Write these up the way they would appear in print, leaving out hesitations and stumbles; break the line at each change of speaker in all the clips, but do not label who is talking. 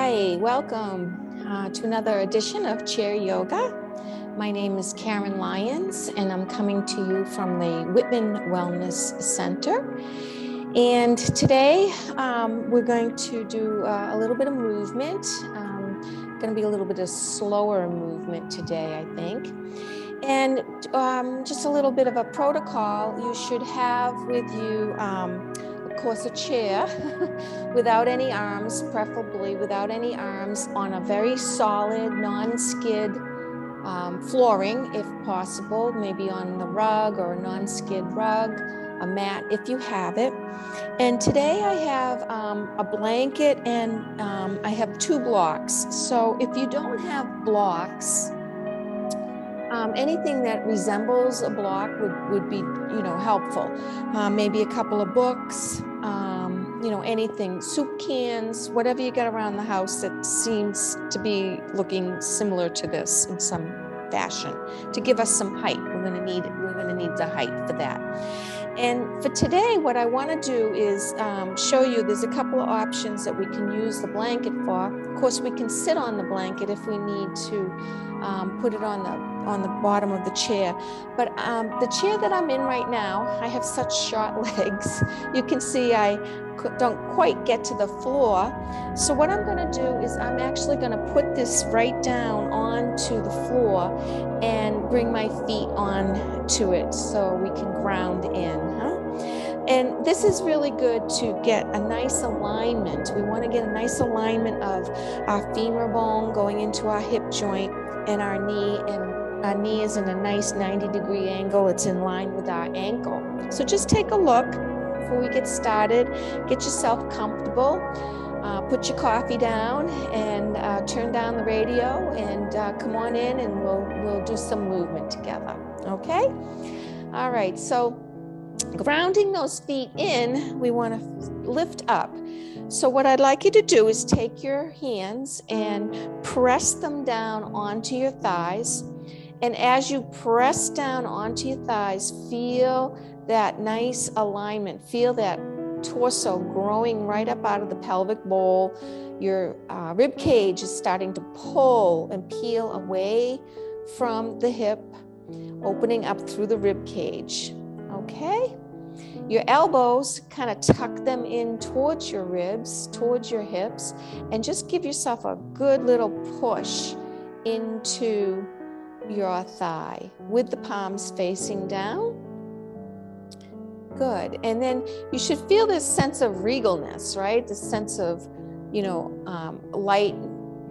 Hi, welcome to another edition of Chair Yoga. My name is Karen Lyons, and I'm coming to you from the Whitman Wellness Center. And today we're going to do a little bit of movement. Going to be a little bit of slower movement today, I think. And just a little bit of a protocol. You should have with you, of course, a chair without any arms, preferably without any arms, on a very solid, non-skid flooring, if possible, maybe on the rug or a non-skid rug, a mat if you have it. And today I have a blanket and I have 2 blocks. So if you don't have blocks, anything that resembles a block would be, helpful. Maybe a couple of books, anything, soup cans, whatever you got around the house that seems to be looking similar to this in some fashion to give us some height. We're going to need the height for that. And for today, what I want to do is show you there's a couple of options that we can use the blanket for. Of course, we can sit on the blanket if we need to put it on the bottom of the chair. But the chair that I'm in right now, I have such short legs. You can see I don't quite get to the floor. So what I'm going to do is I'm actually going to put this right down onto the floor and bring my feet on to it so we can ground in. And this is really good to get a nice alignment. We want to get a nice alignment of our femur bone going into our hip joint and our knee, and our knee is in a nice 90-degree angle. It's in line with our ankle. So just take a look before we get started. Get yourself comfortable. Put your coffee down and turn down the radio and come on in, and we'll do some movement together. Okay? All right. So grounding those feet in, we want to lift up. So what I'd like you to do is take your hands and press them down onto your thighs. And as you press down onto your thighs, feel that nice alignment. Feel that torso growing right up out of the pelvic bowl. Your rib cage is starting to pull and peel away from the hip, opening up through the rib cage. Okay? Your elbows, kind of tuck them in towards your ribs, towards your hips, and just give yourself a good little push into your thigh with the palms facing down. Good. And then you should feel this sense of regalness, right? This sense of, light,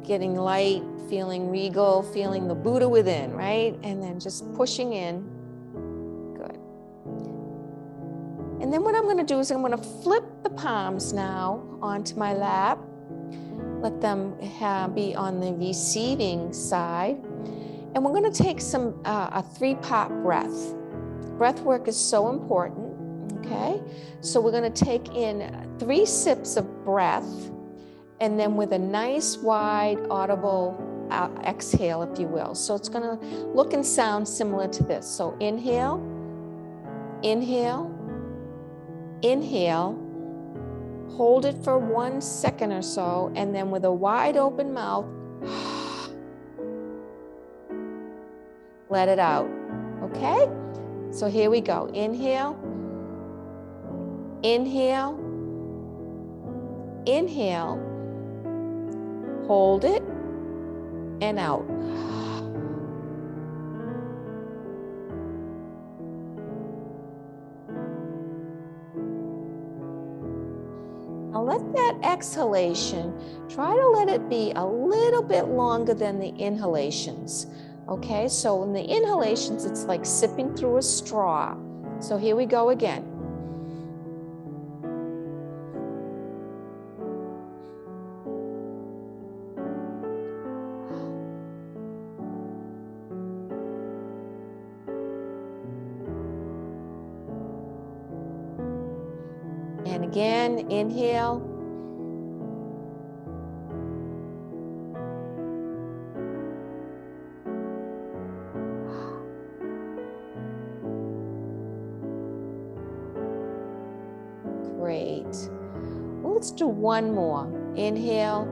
getting light, feeling regal, feeling the Buddha within, right? And then just pushing in. Good. And then what I'm going to do is I'm going to flip the palms now onto my lap. Let them be on the receiving side. And we're going to take a 3-part breath. Breath work is so important. Okay, so we're going to take in 3 sips of breath, and then with a nice wide audible exhale, if you will. So it's going to look and sound similar to this. So inhale, inhale, inhale, hold it for 1 second or so, and then with a wide open mouth, let it out. Okay, so here we go. Inhale. Inhale, inhale, hold it, and out. Now let that exhalation, try to let it be a little bit longer than the inhalations. Okay, so in the inhalations, it's like sipping through a straw. So here we go again. And again, inhale. Great. Well, let's do one more. Inhale.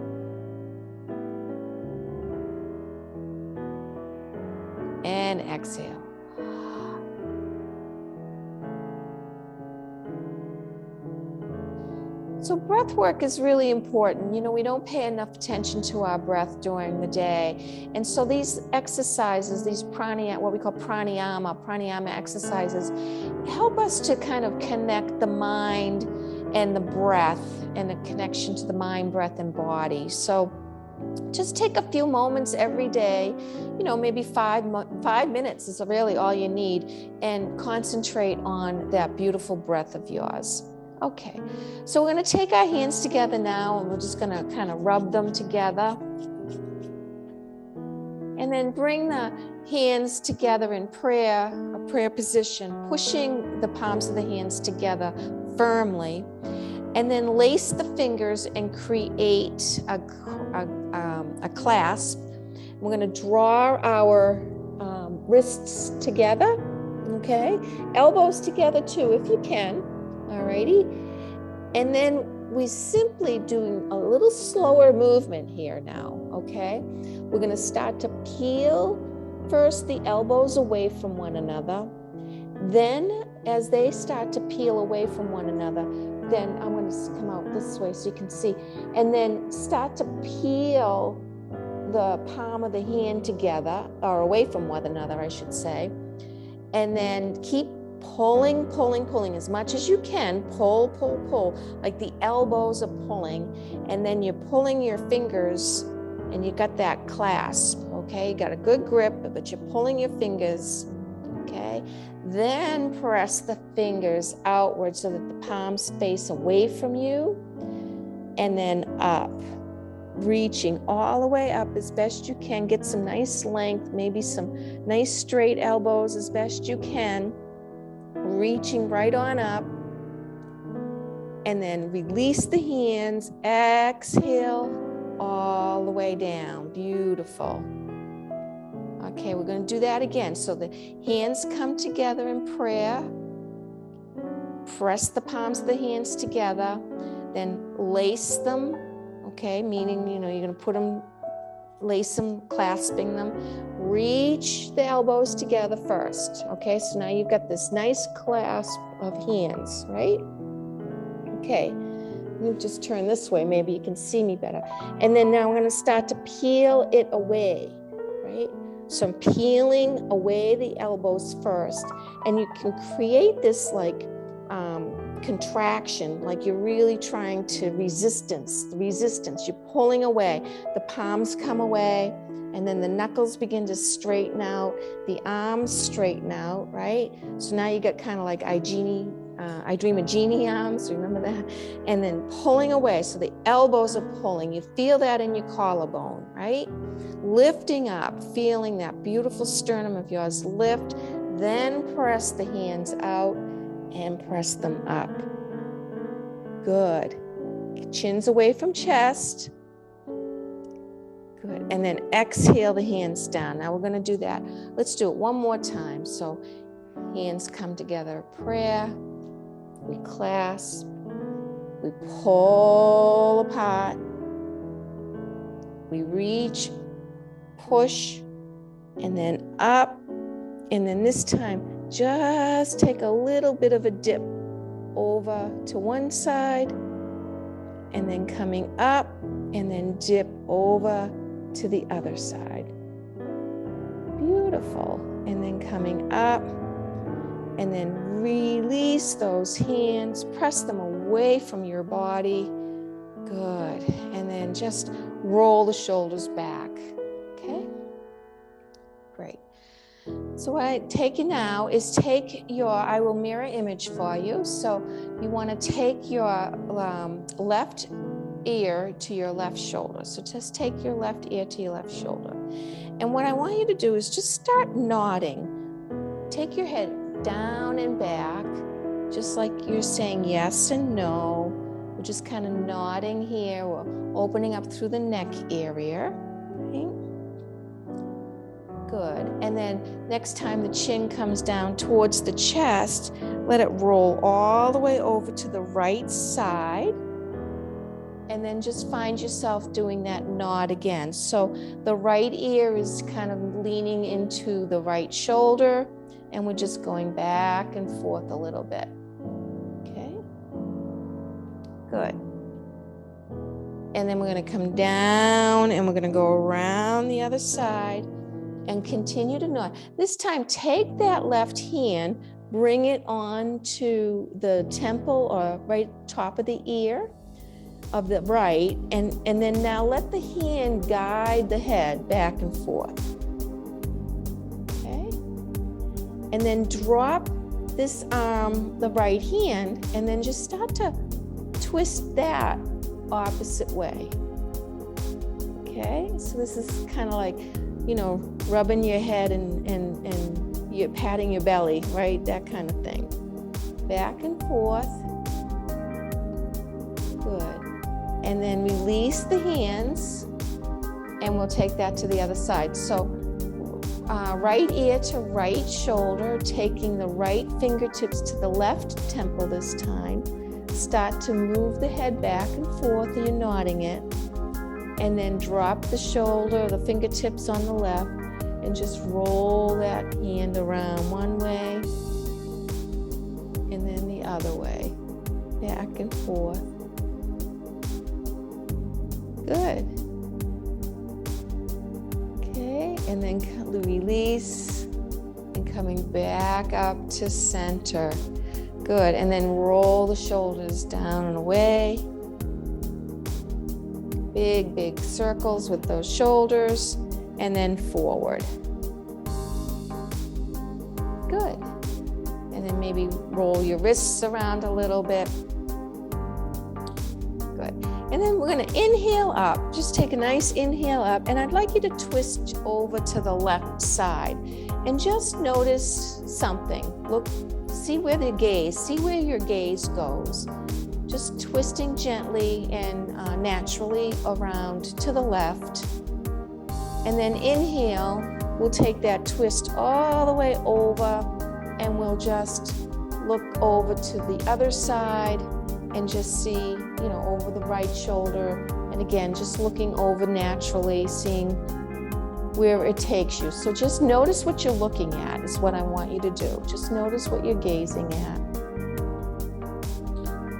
and exhale. So breath work is really important. You know, we don't pay enough attention to our breath during the day. And so these exercises, these what we call pranayama exercises, help us to kind of connect the mind and the breath and a connection to the mind, breath, and body. So just take a few moments every day, you know, maybe 5 minutes is really all you need, and concentrate on that beautiful breath of yours. Okay, so we're going to take our hands together now, and we're just going to kind of rub them together. And then bring the hands together in prayer, a prayer position, pushing the palms of the hands together firmly. And then lace the fingers and create a clasp. We're going to draw our wrists together, okay? Elbows together too, if you can. Alrighty, and then we simply doing a little slower movement here now, okay? We're going to start to peel first the elbows away from one another. Then as they start to peel away from one another, then I'm going to come out this way so you can see, and then start to peel the palm of the hand together, or away from one another, I should say, and then keep pulling as much as you can. Pull, like the elbows are pulling, and then you're pulling your fingers, and you got that clasp, okay? You got a good grip, but you're pulling your fingers, okay? Then press the fingers outward so that the palms face away from you, and then up, reaching all the way up as best you can. Get some nice length, maybe some nice straight elbows as best you can. Reaching right on up, and then release the hands. Exhale all the way down. Beautiful. Okay, we're going to do that again. So the hands come together in prayer. Press the palms of the hands together. Then lace them. Okay, meaning, you know, you're going to put them, lace them, clasping them. Reach the elbows together first. Okay, so now you've got this nice clasp of hands, right? Okay, you just turn this way, maybe you can see me better. And then now we're going to start to peel it away, right? So I'm peeling away the elbows first, and you can create this like contraction, like you're really trying to resistance. You're pulling away. The palms come away, and then the knuckles begin to straighten out. The arms straighten out, right? So now you got kind of like I Dream of Jeannie arms, remember that? And then pulling away, so the elbows are pulling. You feel that in your collarbone, right? Lifting up, feeling that beautiful sternum of yours lift, then press the hands out and press them up. Good. Chins away from chest. Good. And then exhale the hands down. Now we're going to do that. Let's do it one more time. So hands come together, prayer. We clasp. We pull apart. We reach, push, and then up. And then this time, just take a little bit of a dip over to one side, and then coming up, and then dip over to the other side. Beautiful. And then coming up, and then release those hands, press them away from your body. Good. And then just roll the shoulders back. Okay? Great. So what I take you now is I will mirror image for you. So you want to take your left ear to your left shoulder. So just take your left ear to your left shoulder. And what I want you to do is just start nodding. Take your head down and back, just like you're saying yes and no. We're just kind of nodding here. We're opening up through the neck area. Okay. Good. And then next time the chin comes down towards the chest, let it roll all the way over to the right side. And then just find yourself doing that nod again. So the right ear is kind of leaning into the right shoulder, and we're just going back and forth a little bit. Okay, good. And then we're going to come down and we're going to go around the other side and continue to nod. This time, take that left hand, bring it on to the temple or right top of the ear of the right, and then now let the hand guide the head back and forth. Okay? And then drop this arm, the right hand, and then just start to twist that opposite way. Okay? So this is kind of like, you know, rubbing your head and you're patting your belly, right? That kind of thing. Back and forth. Good. And then release the hands, and we'll take that to the other side. So right ear to right shoulder, taking the right fingertips to the left temple this time. Start to move the head back and forth, you're nodding it. And then drop the shoulder, the fingertips on the left, and just roll that hand around one way and then the other way, back and forth. Good. Okay, and then release and coming back up to center. Good, and then roll the shoulders down and away. Big, big circles with those shoulders, and then forward. Good. And then maybe roll your wrists around a little bit. Good. And then we're going to inhale up. Just take a nice inhale up, and I'd like you to twist over to the left side and just notice something. Look, see where your gaze goes. Just twisting gently and naturally around to the left. And then inhale, we'll take that twist all the way over, and we'll just look over to the other side and just see, you know, over the right shoulder. And again, just looking over naturally, seeing where it takes you. So just notice what you're looking at is what I want you to do. Just notice what you're gazing at.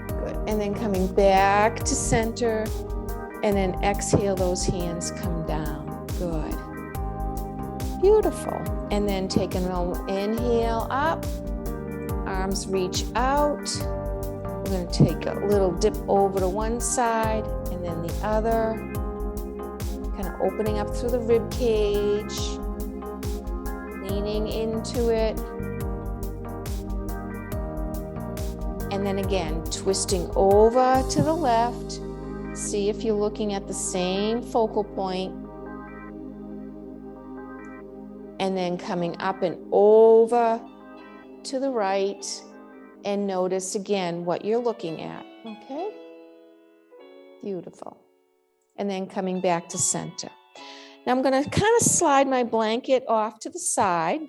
Good. And then coming back to center, and then exhale, those hands come down. Good. Beautiful. And then take an inhale up, arms reach out. We're going to take a little dip over to one side and then the other, kind of opening up through the rib cage, leaning into it. And then again, twisting over to the left. See if you're looking at the same focal point. And then coming up and over to the right, and notice again what you're looking at, okay? Beautiful. And then coming back to center. Now I'm gonna kind of slide my blanket off to the side,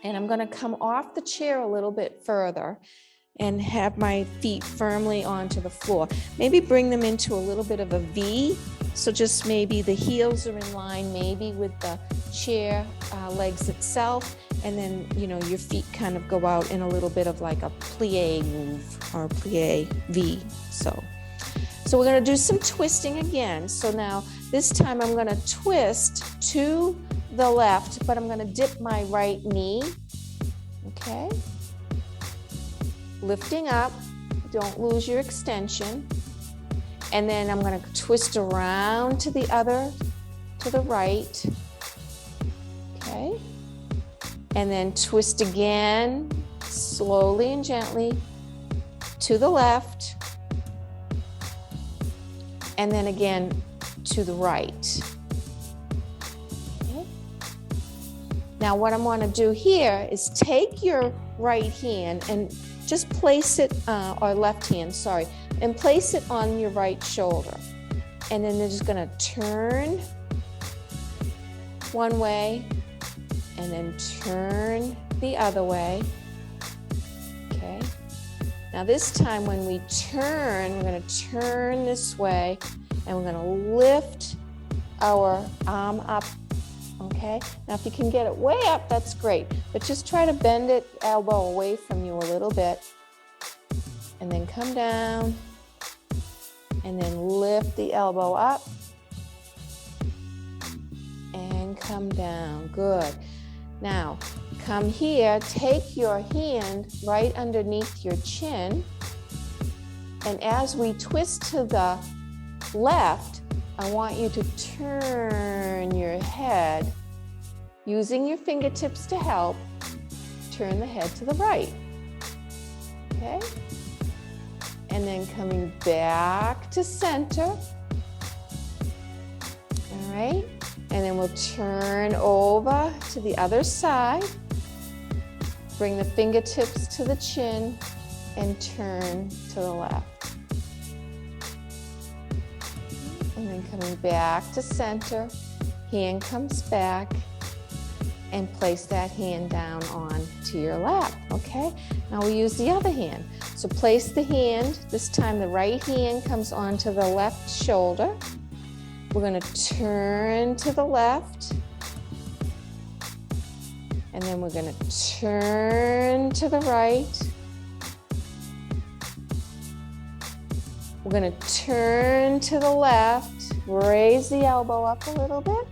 and I'm gonna come off the chair a little bit further and have my feet firmly onto the floor. Maybe bring them into a little bit of a V. So just maybe the heels are in line, maybe with the chair legs itself, and then, you know, your feet kind of go out in a little bit of like a plie move or plie V. So we're gonna do some twisting again. So now this time I'm gonna twist to the left, but I'm gonna dip my right knee, okay? Lifting up, don't lose your extension. And then I'm going to twist around to the right. Okay. And then twist again, slowly and gently to the left. And then again to the right. Okay. Now what I want to do here is take your right hand and just place it, or left hand, sorry, and place it on your right shoulder. And then they're just gonna turn one way and then turn the other way, okay? Now this time when we turn, we're going to turn this way and we're going to lift our arm up, okay? Now if you can get it way up, that's great, but just try to bend it elbow away from you a little bit and then come down and then lift the elbow up and come down. Good. Now come here, take your hand right underneath your chin, and as we twist to the left, I want you to turn your head using your fingertips to help. Turn the head to the right, okay? And then coming back to center, all right? And then we'll turn over to the other side. Bring the fingertips to the chin and turn to the left. And then coming back to center, hand comes back and place that hand down onto your lap, okay? Now we use the other hand. So place the hand, this time the right hand comes onto the left shoulder. We're going to turn to the left, and then we're going to turn to the right. We're going to turn to the left, raise the elbow up a little bit,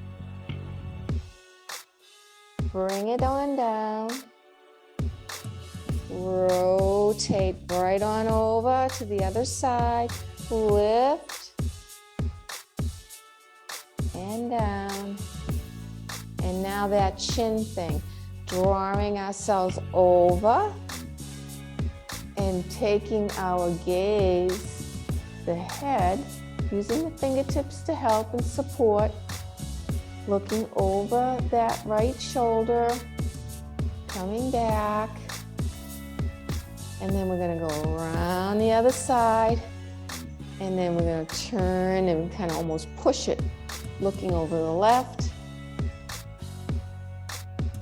bring it on down, rotate right on over to the other side, lift, and down. And now that chin thing, drawing ourselves over and taking our gaze, the head, using the fingertips to help and support, looking over that right shoulder, coming back, and then we're going to go around the other side, and then we're going to turn and kind of almost push it, looking over the left.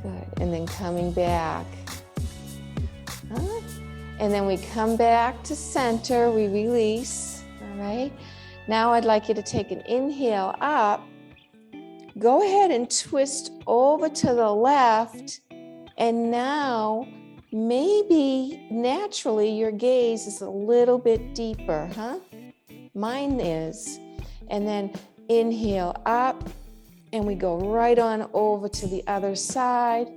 Good. And then coming back. And then we come back to center, we release. All right. Now I'd like you to take an inhale up. Go ahead and twist over to the left. And now maybe naturally your gaze is a little bit deeper, huh? Mine is. And then inhale up, and we go right on over to the other side,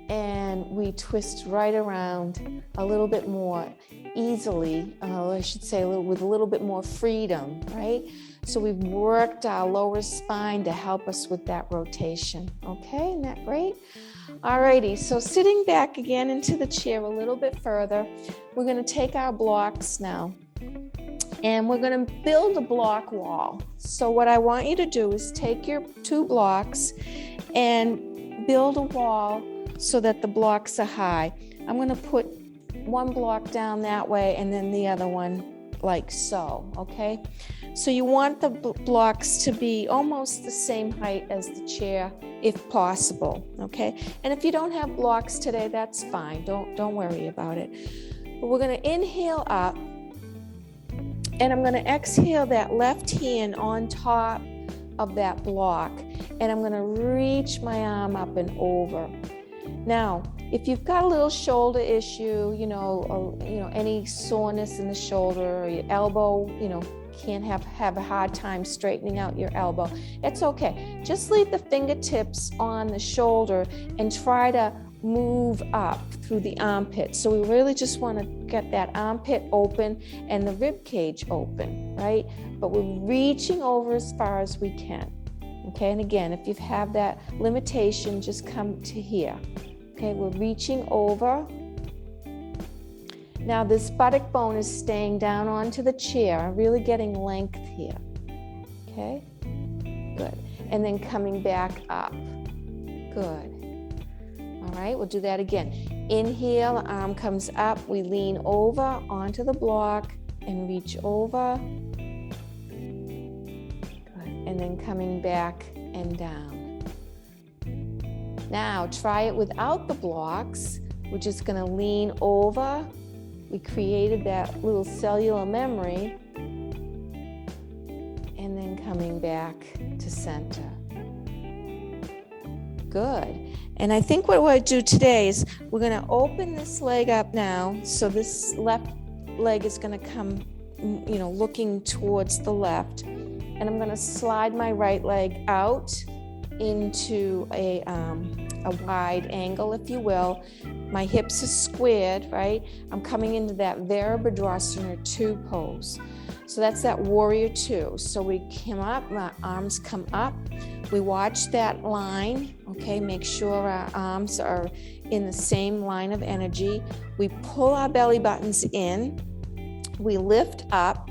and we twist right around a little bit more easily, I should say with a little bit more freedom, right? So we've worked our lower spine to help us with that rotation, okay? Isn't that great? Alrighty, so sitting back again into the chair a little bit further, we're going to take our blocks now. And we're going to build a block wall. So what I want you to do is take your 2 blocks and build a wall so that the blocks are high. I'm going to put one block down that way and then the other one like so, okay? So you want the blocks to be almost the same height as the chair if possible, okay? And if you don't have blocks today, that's fine. Don't worry about it. But we're going to inhale up. And I'm going to exhale that left hand on top of that block. And I'm going to reach my arm up and over. Now, if you've got a little shoulder issue, any soreness in the shoulder, or your elbow, can't have a hard time straightening out your elbow, it's okay. Just leave the fingertips on the shoulder and try to move up through the armpit. So we really just want to get that armpit open and the rib cage open, right? But we're reaching over as far as we can. Okay, and again, if you have that limitation, just come to here. Okay, we're reaching over. Now this buttock bone is staying down onto the chair, really getting length here. Okay, good. And then coming back up. Good. All right, we'll do that again. Inhale, arm comes up, we lean over onto the block and reach over. Good. And then coming back and down. Now try it without the blocks. We're just going to lean over We created that little cellular memory, and then coming back to center. Good. And I think what we'll do today is we're going to open this leg up now. So this left leg is going to come, looking towards the left. And I'm going to slide my right leg out into a wide angle, if you will. My hips are squared, right? I'm coming into that Virabhadrasana 2 pose. So that's that warrior 2. So we come up, my arms come up. We watch that line, okay? Make sure our arms are in the same line of energy. We pull our belly buttons in. We lift up.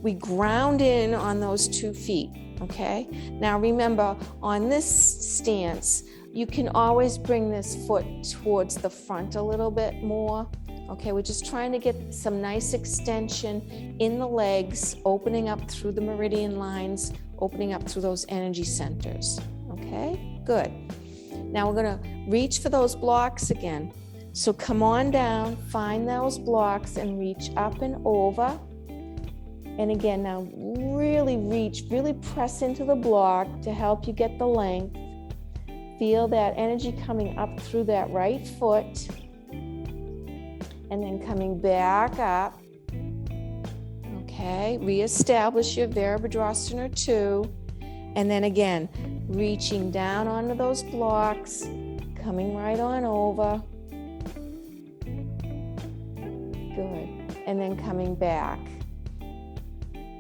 We ground in on those 2 feet, okay? Now remember, on this stance, you can always bring this foot towards the front a little bit more. Okay, we're just trying to get some nice extension in the legs, opening up through the meridian lines, opening up through those energy centers. Okay, good. Now we're going to reach for those blocks again. So come on down, find those blocks and reach up and over. And again, now really reach, really press into the block to help you get the length. Feel that energy coming up through that right foot. And then coming back up. Okay, reestablish your Virabhadrasana 2. And then again, reaching down onto those blocks, coming right on over. Good. And then coming back.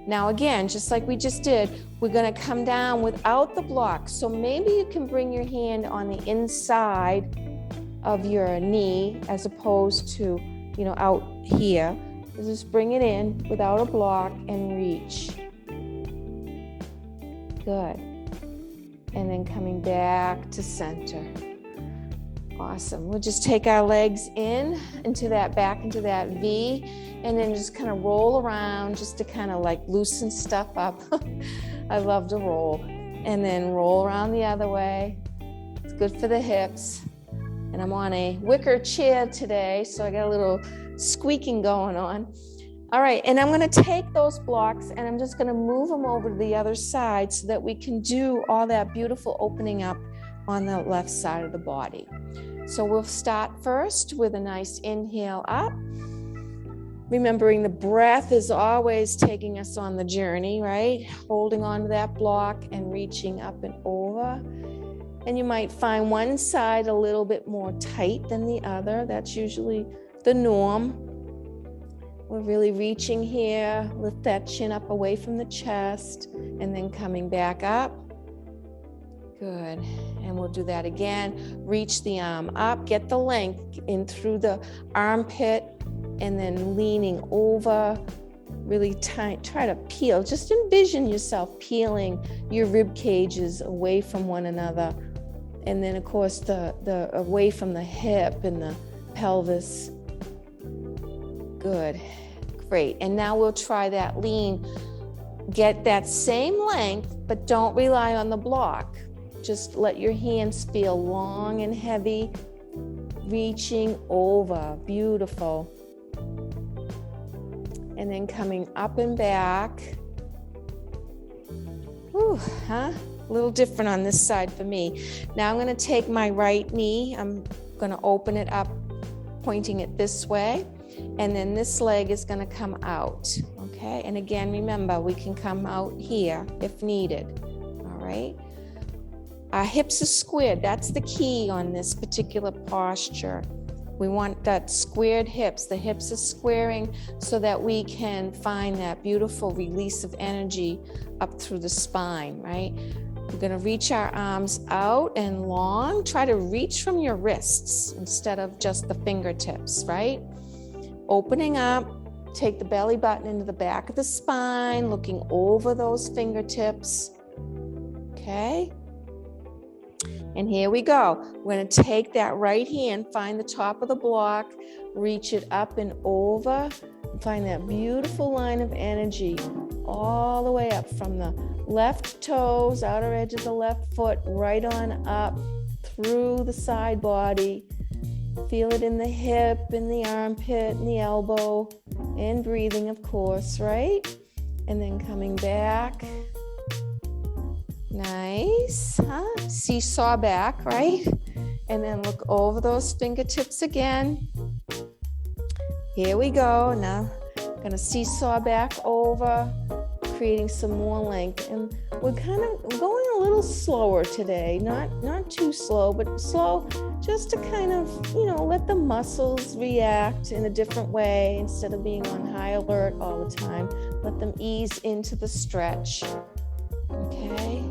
Now again, just like we just did, we're going to come down without the block. So maybe you can bring your hand on the inside of your knee as opposed to, out here. Just bring it in without a block and reach. Good. And then coming back to center. Awesome. We'll just take our legs into that V, and then just kind of roll around just to kind of like loosen stuff up. I love to roll. And then roll around the other way. It's good for the hips. And I'm on a wicker chair today, so I got a little squeaking going on. All right, and I'm going to take those blocks and I'm just going to move them over to the other side so that we can do all that beautiful opening up on the left side of the body. So we'll start first with a nice inhale up. Remembering the breath is always taking us on the journey, right? Holding on to that block and reaching up and over. And you might find one side a little bit more tight than the other. That's usually the norm. We're really reaching here. Lift that chin up away from the chest and then coming back up. Good. And we'll do that again. Reach the arm up, get the length in through the armpit and then leaning over. Really tight. Try to peel. Just envision yourself peeling your rib cages away from one another. And then, of course, the away from the hip and the pelvis. Good. Great. And now we'll try that lean. Get that same length, but don't rely on the block. Just let your hands feel long and heavy, reaching over. Beautiful. And then coming up and back. Whew, A little different on this side for me. Now I'm going to take my right knee. I'm going to open it up, pointing it this way. And then this leg is going to come out. Okay. And again, remember, we can come out here if needed. All right. Our hips are squared. That's the key on this particular posture. We want that squared hips. The hips are squaring so that we can find that beautiful release of energy up through the spine, right? We're going to reach our arms out and long. Try to reach from your wrists instead of just the fingertips, right? Opening up, take the belly button into the back of the spine, looking over those fingertips. Okay. And here we go. We're going to take that right hand, find the top of the block, reach it up and over, and find that beautiful line of energy all the way up from the left toes, outer edge of the left foot, right on up through the side body, Feel it in the hip, in the armpit, in the elbow, and breathing, of course, right? And then coming back. Nice, huh? Seesaw back, right? And then look over those fingertips again. Here we go. Now, gonna seesaw back over, creating some more length. And we're kind of going a little slower today. Not too slow, but slow just to kind of, let the muscles react in a different way instead of being on high alert all the time. Let them ease into the stretch. Okay,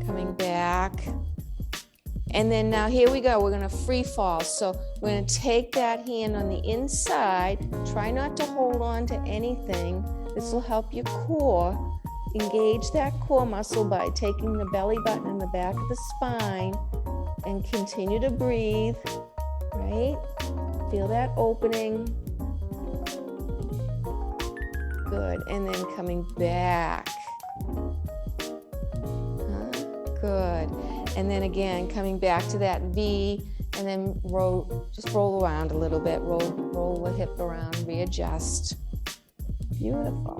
coming back. And then now here we go, we're gonna free fall. So we're gonna take that hand on the inside, try not to hold on to anything. This will help your core. Engage that core muscle by taking the belly button in the back of the spine and continue to breathe, right? Feel that opening. Good, and then coming back. Good. And then again, coming back to that V, and then just roll around a little bit. Roll the hip around, readjust. Beautiful.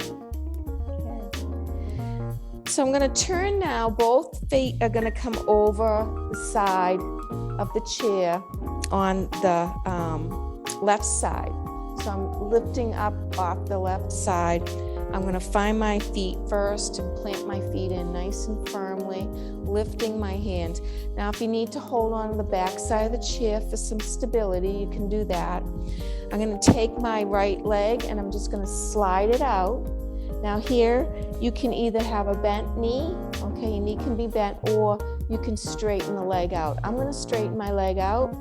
Okay. So I'm going to turn now. Both feet are going to come over the side of the chair on the left side. So I'm lifting up off the left side. I'm going to find my feet first and plant my feet in nice and firmly, lifting my hands. Now, if you need to hold on to the back side of the chair for some stability, you can do that. I'm going to take my right leg and I'm just going to slide it out. Now here, you can either have a bent knee, okay, your knee can be bent, or you can straighten the leg out. I'm going to straighten my leg out,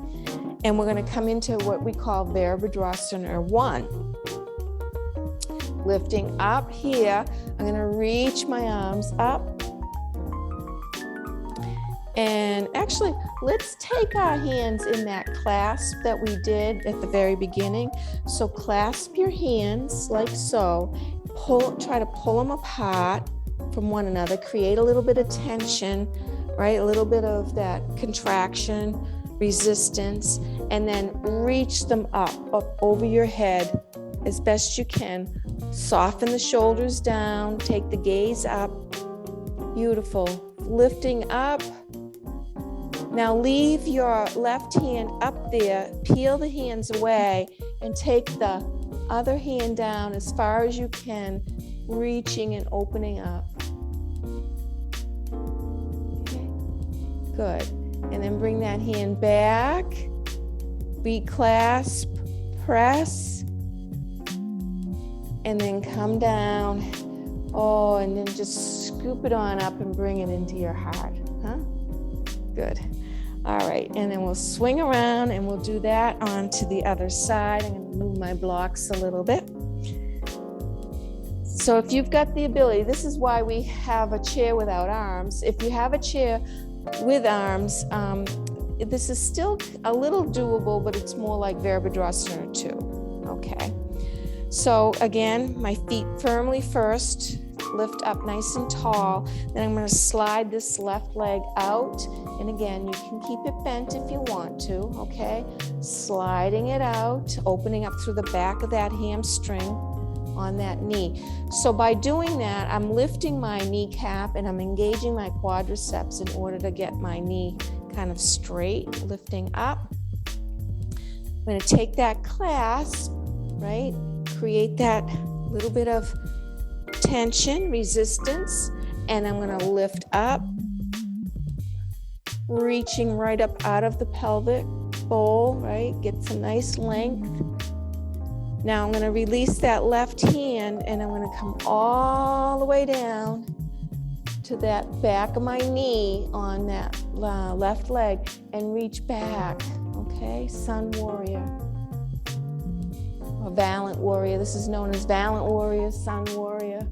and we're going to come into what we call Virabhadrasana 1. Lifting up here, I'm going to reach my arms up. And actually, let's take our hands in that clasp that we did at the very beginning. So clasp your hands like so. Try to pull them apart from one another. Create a little bit of tension, right? A little bit of that contraction, resistance, and then reach them up over your head as best you can. Soften the shoulders down, take the gaze up. Beautiful. Lifting up. Now leave your left hand up there, peel the hands away, and take the other hand down as far as you can, reaching and opening up. Okay. Good. And then bring that hand back, reclasp, press, and then come down. Oh, and then just scoop it on up and bring it into your heart. Huh? Good. All right, and then we'll swing around and we'll do that onto the other side. I'm going to move my blocks a little bit. So if you've got the ability, this is why we have a chair without arms. If you have a chair with arms, this is still a little doable, but it's more like Virabhadrasana 2. Okay. So again, my feet firmly first, lift up nice and tall. Then I'm going to slide this left leg out. And again, you can keep it bent if you want to, okay? Sliding it out, opening up through the back of that hamstring on that knee. So by doing that, I'm lifting my kneecap and I'm engaging my quadriceps in order to get my knee kind of straight, lifting up. I'm going to take that clasp, right? Create that little bit of tension, resistance, and I'm going to lift up, reaching right up out of the pelvic bowl, right? Get some nice length. Now I'm going to release that left hand and I'm going to come all the way down to that back of my knee on that left leg and reach back, okay? Sun Warrior. Or Valiant Warrior. This is known as Valiant Warrior, Sun Warrior.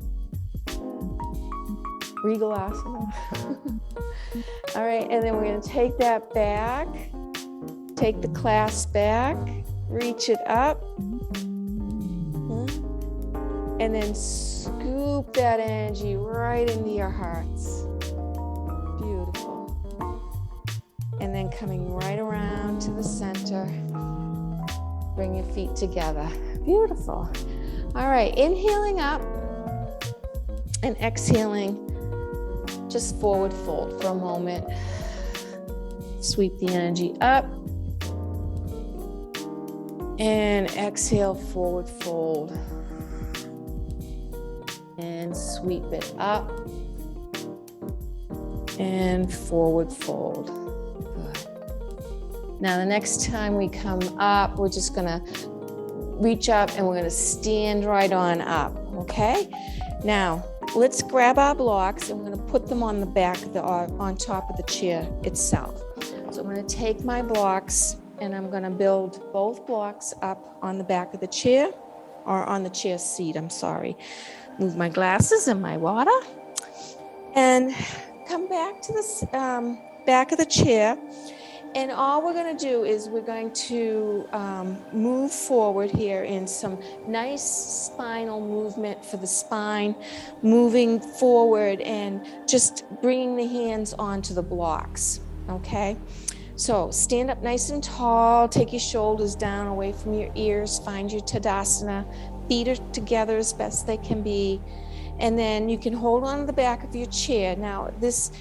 Regal Asana. All right, and then we're going to take that back, take the clasp back, reach it up, and then scoop that energy right into your hearts. Beautiful. And then coming right around to the center. Bring your feet together. Beautiful. All right, inhaling up and exhaling. Just forward fold for a moment. Sweep the energy up. And exhale, forward fold. And sweep it up. And forward fold. Good. Now the next time we come up, we're just gonna reach up and we're gonna stand right on up, okay? Now, let's grab our blocks and we're gonna put them on the back of on top of the chair itself. So I'm gonna take my blocks and I'm gonna build both blocks up on the back of the chair, or on the chair seat, I'm sorry. Move my glasses and my water. And come back to the back of the chair. And all we're gonna do is we're going to move forward here in some nice spinal movement for the spine, moving forward and just bringing the hands onto the blocks, okay? So stand up nice and tall, take your shoulders down away from your ears, find your Tadasana, feet are together as best they can be, and then you can hold on to the back of your chair. Now if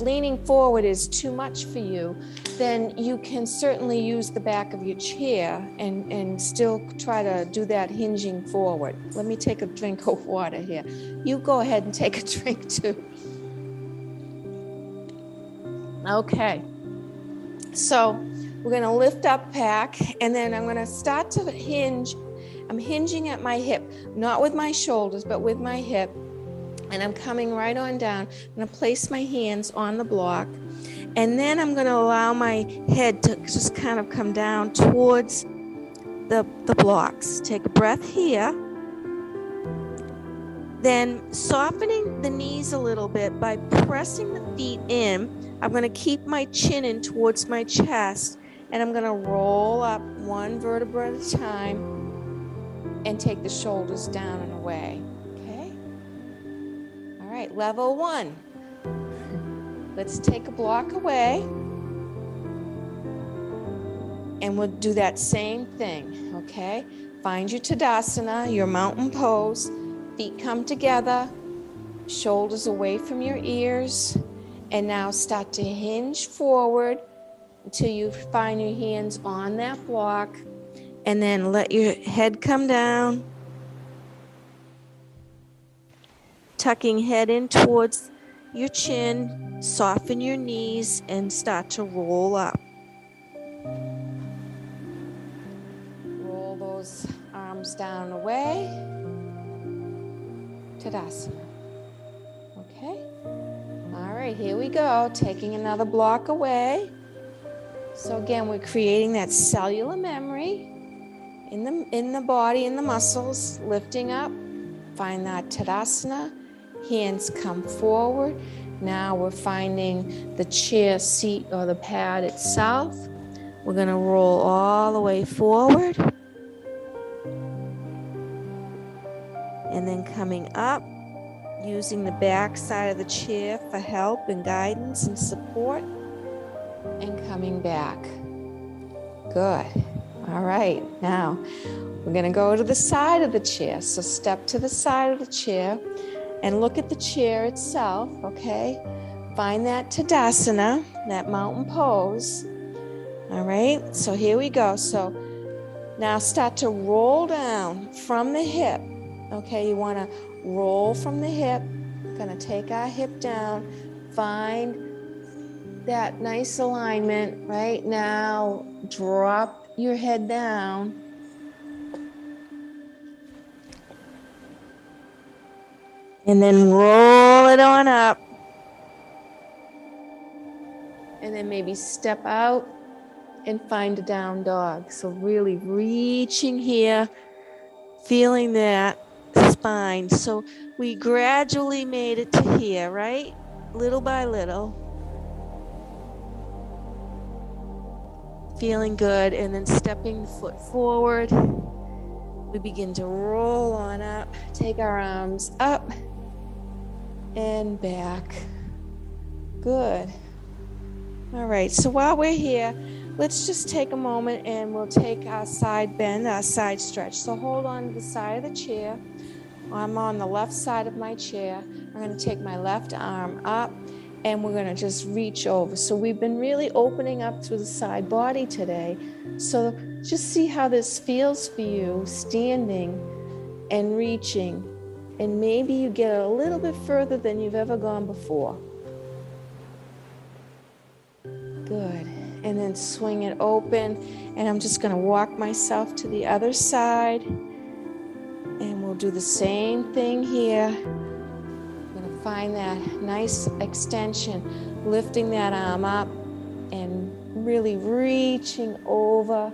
leaning forward is too much for you, then you can certainly use the back of your chair and still try to do that hinging forward. Let me take a drink of water here. You go ahead and take a drink too. Okay, so we're gonna lift up back, and then I'm gonna start to hinge. I'm hinging at my hip, not with my shoulders, but with my hip. And I'm coming right on down. I'm gonna place my hands on the block, and then I'm gonna allow my head to just kind of come down towards the blocks. Take a breath here. Then softening the knees a little bit by pressing the feet in. I'm gonna keep my chin in towards my chest, and I'm gonna roll up one vertebra at a time and take the shoulders down and away. All right, level one. Let's take a block away. And we'll do that same thing, okay? Find your Tadasana, your mountain pose. Feet come together, shoulders away from your ears. And now start to hinge forward until you find your hands on that block. And then let your head come down. Tucking head in towards your chin, soften your knees, and start to roll up. Roll those arms down and away. Tadasana. Okay? All right, here we go. Taking another block away. So again, we're creating that cellular memory in the body, in the muscles, lifting up. Find that Tadasana. Hands come forward. Now we're finding the chair seat or the pad itself. We're going to roll all the way forward. And then coming up, using the back side of the chair for help and guidance and support. And coming back. Good. All right. Now we're going to go to the side of the chair. So step to the side of the chair. And look at the chair itself, okay? Find that Tadasana, that mountain pose. All right, so here we go. So now start to roll down from the hip. Okay, you wanna roll from the hip. Gonna take our hip down. Find that nice alignment. Right now, drop your head down. And then roll it on up. And then maybe step out and find a down dog. So really reaching here, feeling that spine. So we gradually made it to here, right? Little by little. Feeling good, and then stepping the foot forward. We begin to roll on up, take our arms up and back. Good. All right, so while we're here, let's just take a moment and we'll take our side bend, our side stretch. So hold on to the side of the chair. I'm on the left side of my chair. I'm going to take my left arm up and we're going to just reach over. So we've been really opening up through the side body today. So just see how this feels for you, standing and reaching. And maybe you get a little bit further than you've ever gone before. Good. And then swing it open. And I'm just going to walk myself to the other side. And we'll do the same thing here. I'm going to find that nice extension, lifting that arm up and really reaching over.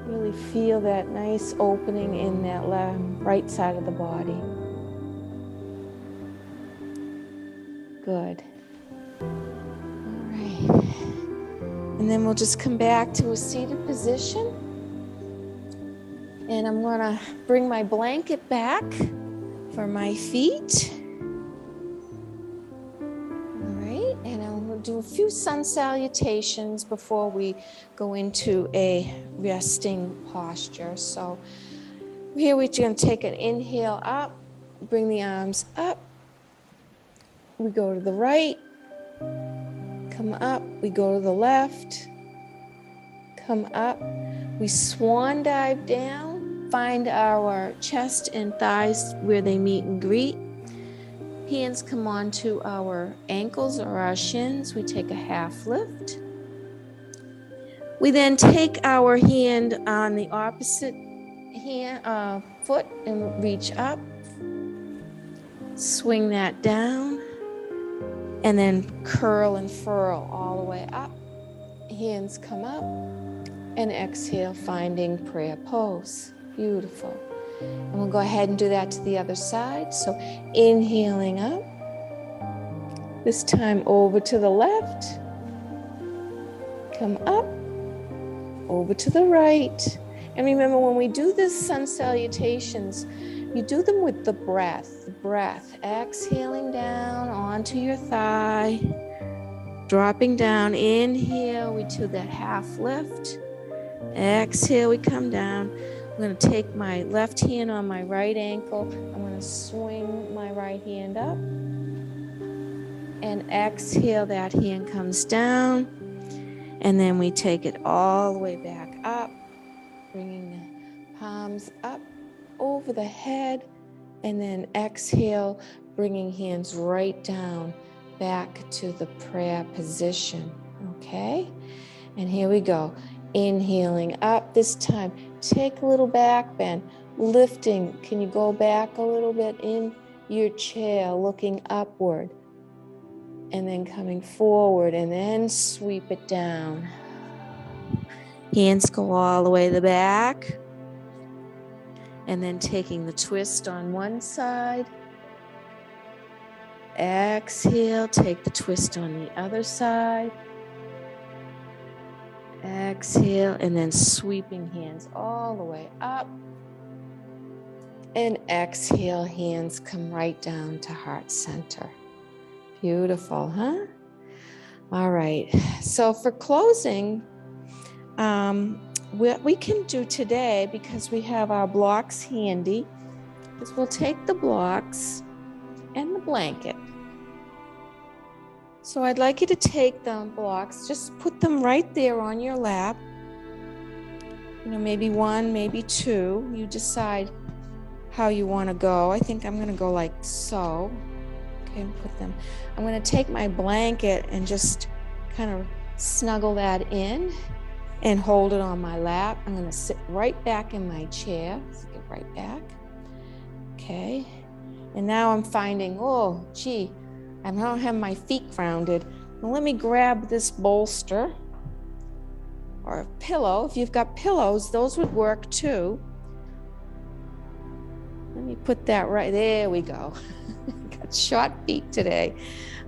Really feel that nice opening in that right side of the body. Good. And then we'll just come back to a seated position. And I'm going to bring my blanket back for my feet. All right, and I'm going to do a few sun salutations before we go into a resting posture. So here we're going to take an inhale up, bring the arms up. We go to the right. Come up, we go to the left, come up, we swan dive down, find our chest and thighs where they meet and greet. Hands come onto our ankles or our shins, we take a half lift. We then take our hand on the opposite foot and reach up, swing that down. And then curl and furl all the way up. Hands come up and exhale, finding prayer pose. Beautiful. And we'll go ahead and do that to the other side. So inhaling up. This time over to the left. Come up. Over to the right. And remember, when we do this sun salutations, you do them with the breath. Exhaling down onto your thigh. Dropping down. Inhale, we do that half lift. Exhale, we come down. I'm going to take my left hand on my right ankle. I'm going to swing my right hand up. And exhale, that hand comes down. And then we take it all the way back up. Bringing the palms up over the head, and then exhale, bringing hands right down back to the prayer position, okay? And here we go. Inhaling up. This time, take a little back bend, lifting. Can you go back a little bit in your chair, looking upward, and then coming forward, and then sweep it down. Hands go all the way to the back. And then taking the twist on one side. Exhale, take the twist on the other side. Exhale, and then sweeping hands all the way up. And exhale, hands come right down to heart center. Beautiful, huh? All right, so for closing, what we can do today, because we have our blocks handy, is we'll take the blocks and the blanket. So I'd like you to take the blocks, just put them right there on your lap. You know, maybe one, maybe two. You decide how you want to go. I think I'm going to go like so. Okay, put them. I'm going to take my blanket and just kind of snuggle that in and hold it on my lap. I'm going to sit right back in my chair. Let's get right back. Okay. And now I'm finding, oh, gee, I don't have my feet grounded. Now let me grab this bolster or a pillow. If you've got pillows, those would work too. Let me put that right. There we go. Got short feet today.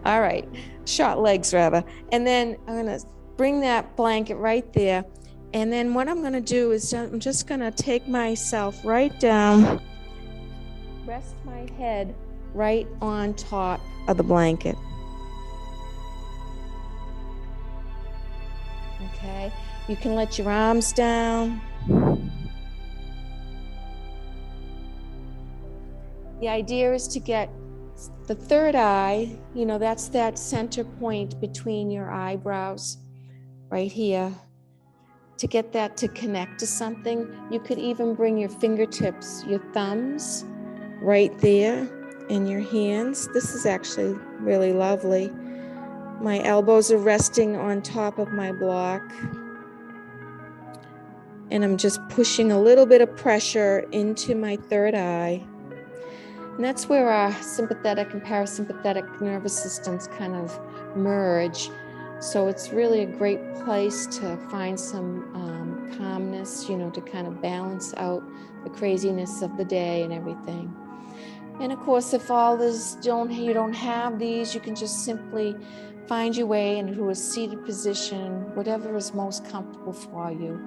All right. Short legs, rather. And then I'm going to bring that blanket right there. And then what I'm going to do is I'm just going to take myself right down, rest my head right on top of the blanket. Okay. eye. You can let your arms down. The idea is to get the third eye, that's that center point between your eyebrows right here. To get that to connect to something, you could even bring your fingertips, your thumbs right there in your hands. This is actually really lovely. My elbows are resting on top of my block. And I'm just pushing a little bit of pressure into my third eye. And that's where our sympathetic and parasympathetic nervous systems kind of merge. So it's really a great place to find some calmness, to kind of balance out the craziness of the day and everything. And of course, if you don't have these, you can just simply find your way into a seated position, whatever is most comfortable for you.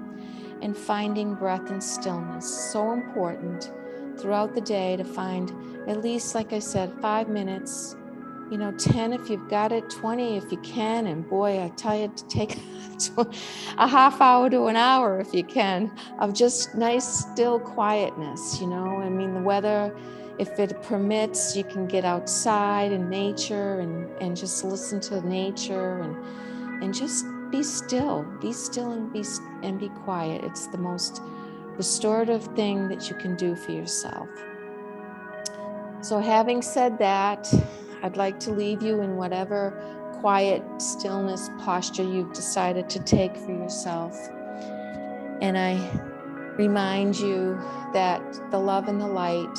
And finding breath and stillness, so important throughout the day to find at least, like I said, 5 minutes, 10 if you've got it, 20 if you can. And boy, I tell you to take a half hour to an hour if you can, of just nice, still quietness, the weather, if it permits, you can get outside in nature and just listen to nature and just be still and be quiet. It's the most restorative thing that you can do for yourself. So having said that, I'd like to leave you in whatever quiet stillness posture you've decided to take for yourself. And I remind you that the love and the light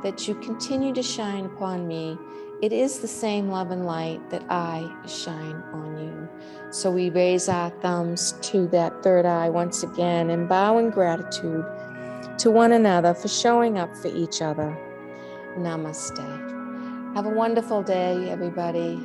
that you continue to shine upon me, it is the same love and light that I shine on you. So we raise our thumbs to that third eye once again and bow in gratitude to one another for showing up for each other. Namaste. Have a wonderful day, everybody.